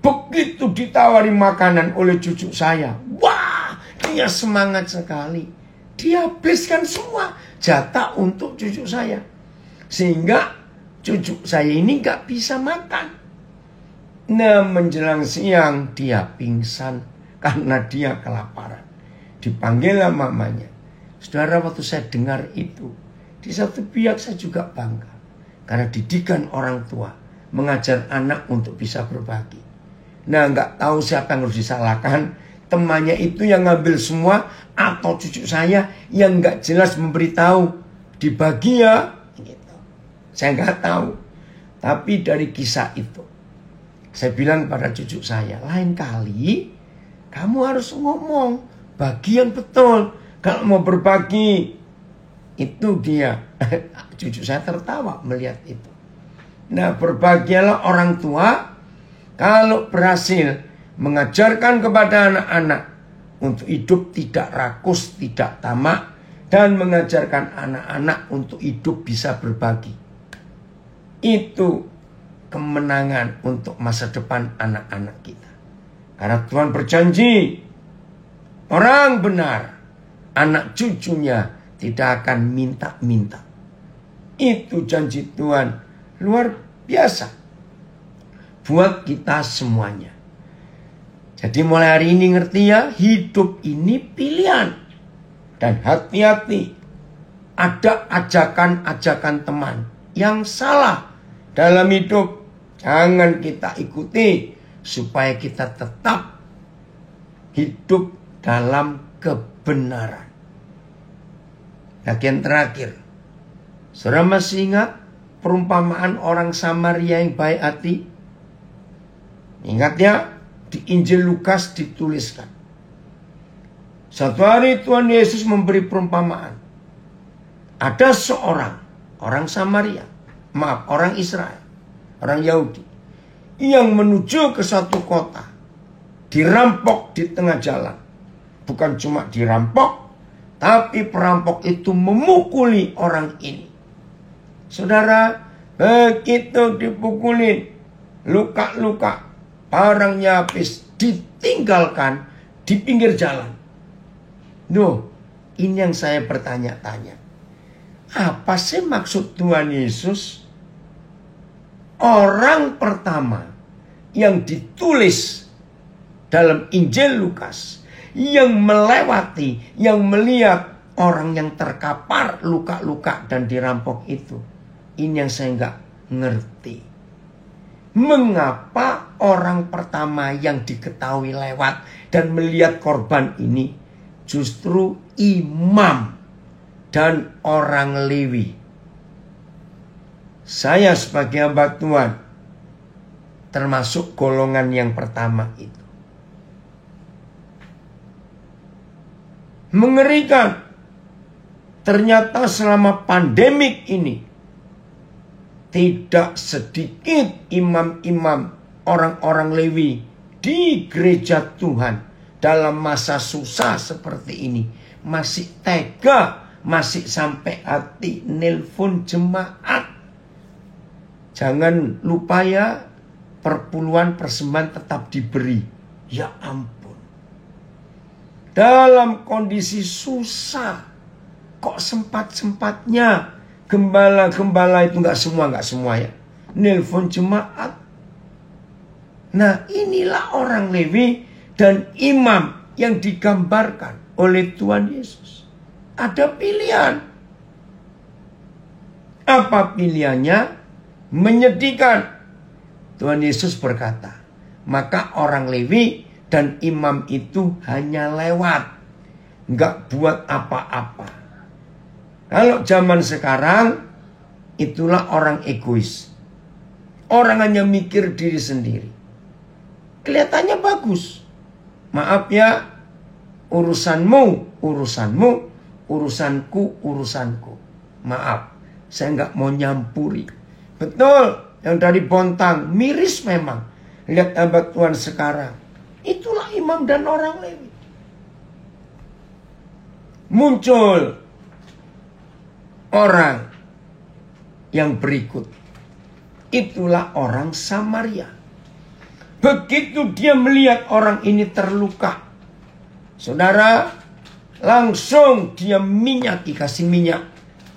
begitu ditawari makanan oleh cucu saya, wah, dia semangat sekali. Dia habiskan semua jatah untuk cucu saya. Sehingga cucu saya ini gak bisa makan. Nah, menjelang siang dia pingsan karena dia kelaparan. Dipanggillah mamanya. Saudara, waktu saya dengar itu, di satu pihak saya juga bangga. Karena didikan orang tua mengajar anak untuk bisa berbagi. Nah, nggak tahu siapa yang harus disalahkan. Temannya itu yang ngambil semua atau cucu saya yang nggak jelas memberitahu dibagi ya. Gitu. Saya nggak tahu. Tapi dari kisah itu, saya bilang pada cucu saya, lain kali kamu harus ngomong bagi yang betul. Kalau mau berbagi, itu dia. Cucu saya tertawa melihat itu. Nah, berbahagialah orang tua kalau berhasil mengajarkan kepada anak-anak untuk hidup tidak rakus, tidak tamak, dan mengajarkan anak-anak untuk hidup bisa berbagi. Itu kemenangan untuk masa depan anak-anak kita. Karena Tuhan berjanji, orang benar, anak cucunya tidak akan minta-minta. Itu janji Tuhan luar biasa buat kita semuanya. Jadi mulai hari ini ngerti ya, hidup ini pilihan. Dan hati-hati, ada ajakan-ajakan teman yang salah dalam hidup. Jangan kita ikuti supaya kita tetap hidup dalam kebenaran. Bagian terakhir, saudara masih ingat perumpamaan orang Samaria yang baik hati? Ingat ya, di Injil Lukas dituliskan. Suatu hari Tuhan Yesus memberi perumpamaan. Ada seorang, orang Samaria, orang Israel, orang Yahudi, yang menuju ke satu kota, dirampok di tengah jalan. Bukan cuma dirampok, tapi perampok itu memukuli orang ini. Saudara, begitu dipukulin, luka-luka, barangnya habis, ditinggalkan di pinggir jalan. Duh, ini yang saya bertanya-tanya. Apa sih maksud Tuhan Yesus? Orang pertama yang ditulis dalam Injil Lukas, yang melewati, yang melihat orang yang terkapar luka-luka dan dirampok itu. Ini yang saya nggak ngerti. Mengapa orang pertama yang diketahui lewat dan melihat korban ini justru imam dan orang Lewi? Saya sebagai hamba Tuhan termasuk golongan yang pertama itu. Mengerikan. Ternyata selama pandemik ini tidak sedikit imam-imam orang-orang Lewi di gereja Tuhan dalam masa susah seperti ini masih tega, masih sampai hati nelpon jemaat. Jangan lupa ya, perpuluhan persembahan tetap diberi. Ya ampun. Dalam kondisi susah, kok sempat-sempatnya gembala-gembala itu nggak semua ya, nelpon jemaat. Nah, inilah orang Lewi dan imam yang digambarkan oleh Tuhan Yesus. Ada pilihan. Apa pilihannya? Menyedihkan. Tuhan Yesus berkata, maka orang Lewi dan imam itu hanya lewat, nggak buat apa-apa. Kalau zaman sekarang, itulah orang egois. Orang hanya mikir diri sendiri. Kelihatannya bagus. Maaf ya, urusanmu, urusanmu, urusanku, urusanku. Maaf, saya nggak mau nyampuri. Betul, yang dari Bontang, miris memang. Lihat hamba Tuhan sekarang. Itulah imam dan orang Lewi. Muncul orang yang berikut. Itulah orang Samaria. Begitu dia melihat orang ini terluka, saudara, langsung dia kasih minyak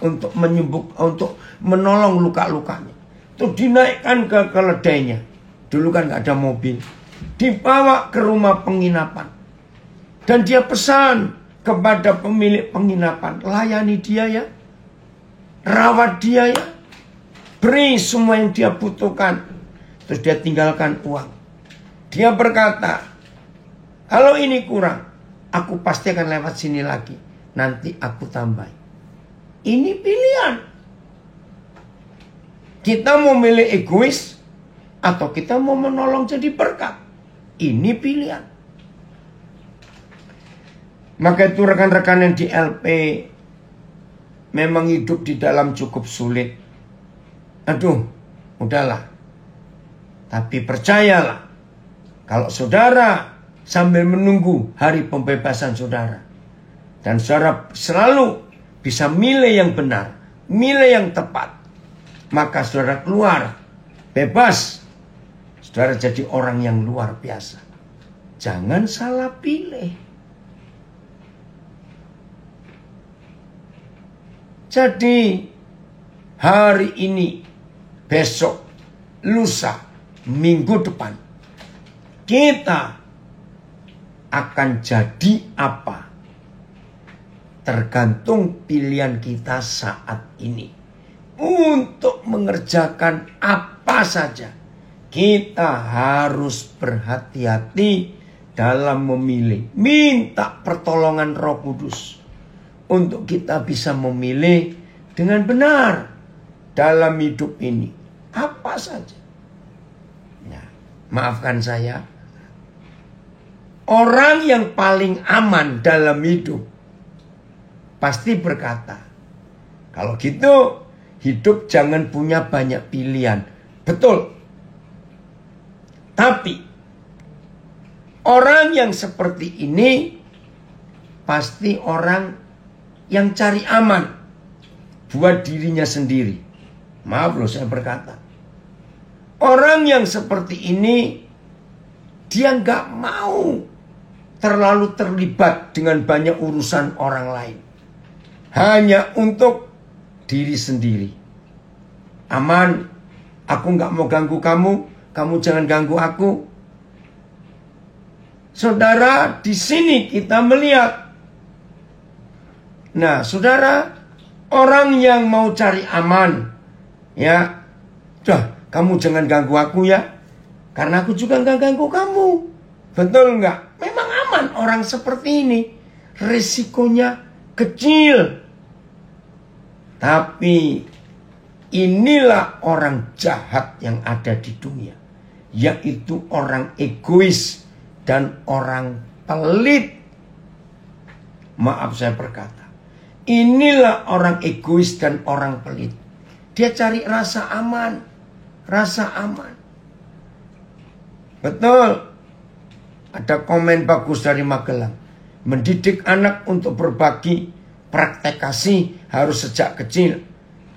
untuk menyembuh, untuk menolong luka-lukanya. Terus dinaikkan ke keledainya. Dulu kan nggak ada mobil. Dibawa ke rumah penginapan. Dan dia pesan kepada pemilik penginapan, layani dia ya, rawat dia ya, beri semua yang dia butuhkan. Terus dia tinggalkan uang. Dia berkata, kalau ini kurang, aku pasti akan lewat sini lagi. Nanti aku tambah. Ini pilihan. Kita mau milih egois atau kita mau menolong jadi berkat. Ini pilihan. Maka itu rekan-rekan yang di LP memang hidup di dalam cukup sulit. Aduh, udahlah. Tapi percayalah, kalau saudara sambil menunggu hari pembebasan saudara, dan saudara selalu bisa milih yang benar, milih yang tepat, maka saudara keluar bebas. Saudara jadi orang yang luar biasa. Jangan salah pilih. Jadi hari ini, besok, lusa, minggu depan, kita akan jadi apa? Tergantung pilihan kita saat ini. Untuk mengerjakan apa saja, kita harus berhati-hati dalam memilih. Minta pertolongan Roh Kudus untuk kita bisa memilih dengan benar dalam hidup ini. Apa saja. Nah, maafkan saya. Orang yang paling aman dalam hidup pasti berkata, kalau gitu hidup jangan punya banyak pilihan. Betul. Tapi orang yang seperti ini pasti orang yang cari aman buat dirinya sendiri. Maaf loh saya berkata. Orang yang seperti ini dia nggak mau terlalu terlibat dengan banyak urusan orang lain. Hanya untuk diri sendiri. Aman, aku nggak mau ganggu kamu, kamu jangan ganggu aku. Saudara, di sini kita melihat. Nah, saudara, orang yang mau cari aman, ya, kamu jangan ganggu aku ya, karena aku juga nggak ganggu kamu. Betul nggak? Memang aman orang seperti ini. Risikonya kecil. Tapi inilah orang jahat yang ada di dunia. Yaitu orang egois dan orang pelit. Maaf saya berkata. Inilah orang egois dan orang pelit. Dia cari rasa aman. Rasa aman. Betul. Ada komen bagus dari Magelang. Mendidik anak untuk berbagi praktek kasih harus sejak kecil.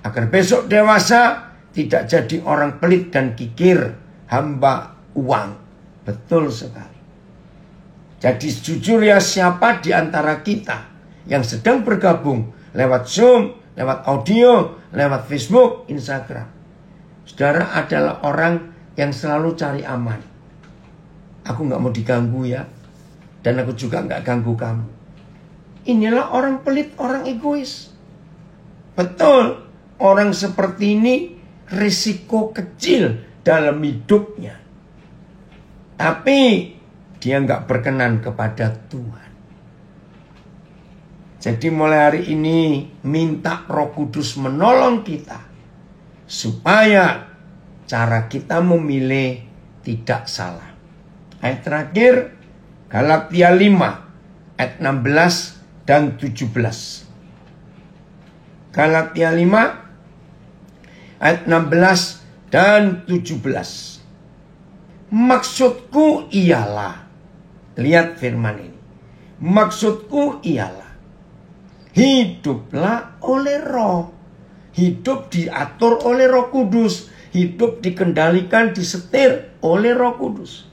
Agar besok dewasa tidak jadi orang pelit dan kikir. Hamba uang. Betul sekali. Jadi jujur ya, siapa di antara kita yang sedang bergabung lewat Zoom, lewat audio, lewat Facebook, Instagram. Saudara adalah orang yang selalu cari aman. Aku gak mau diganggu ya. Dan aku juga gak ganggu kamu. Inilah orang pelit, orang egois. Betul. Orang seperti ini risiko kecil dalam hidupnya. Tapi dia gak berkenan kepada Tuhan. Jadi mulai hari ini minta Roh Kudus menolong kita. Supaya cara kita memilih tidak salah. Ayat terakhir, Galatia 5, ayat 16 dan 17. Galatia 5, ayat 16 dan 17. Maksudku ialah, lihat firman ini. Maksudku ialah, hiduplah oleh Roh. Hidup diatur oleh Roh Kudus. Hidup dikendalikan, disetir oleh Roh Kudus.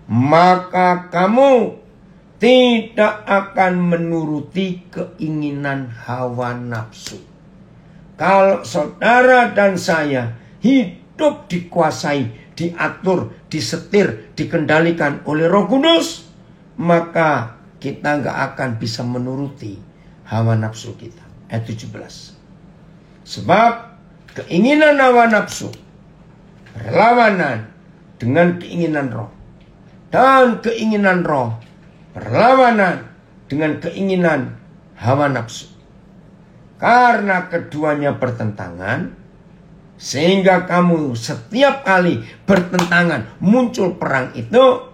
Maka kamu tidak akan menuruti keinginan hawa nafsu. Kalau saudara dan saya hidup dikuasai, diatur, disetir, dikendalikan oleh Roh Kudus, maka kita nggak akan bisa menuruti hawa nafsu kita. Ayat 17. Sebab keinginan hawa nafsu berlawanan dengan keinginan Roh. Dan keinginan Roh berlawanan dengan keinginan hawa nafsu. Karena keduanya bertentangan, sehingga kamu setiap kali bertentangan muncul perang itu,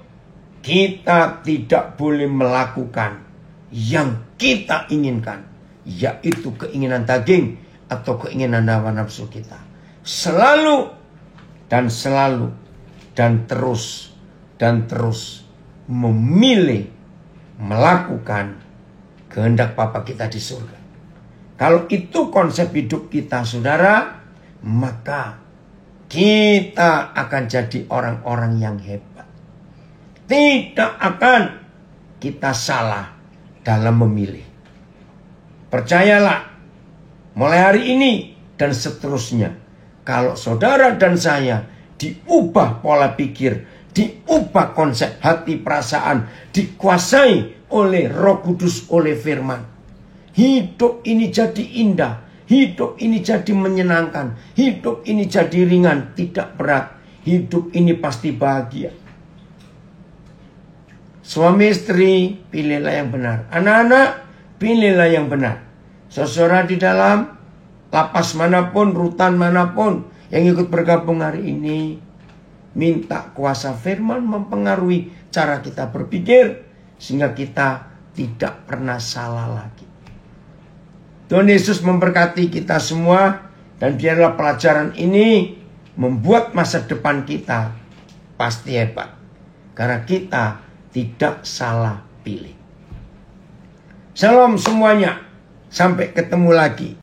kita tidak boleh melakukan yang kita inginkan, yaitu keinginan daging atau keinginan hawa nafsu kita. Selalu dan selalu dan terus memilih melakukan kehendak Bapa kita di surga. Kalau itu konsep hidup kita, saudara, maka kita akan jadi orang-orang yang hebat. Tidak akan kita salah dalam memilih. Percayalah, mulai hari ini dan seterusnya, kalau saudara dan saya diubah pola pikir, diubah konsep hati perasaan, dikuasai oleh Roh Kudus, oleh firman, hidup ini jadi indah, hidup ini jadi menyenangkan, hidup ini jadi ringan, tidak berat, hidup ini pasti bahagia. Suami istri, pilihlah yang benar. Anak-anak, pilihlah yang benar. Saudara di dalam lapas manapun, rutan manapun yang ikut bergabung hari ini, minta kuasa firman mempengaruhi cara kita berpikir, sehingga kita tidak pernah salah lagi. Tuhan Yesus memberkati kita semua, dan biarlah pelajaran ini membuat masa depan kita pasti hebat. Karena kita tidak salah pilih. Shalom semuanya. Sampai ketemu lagi.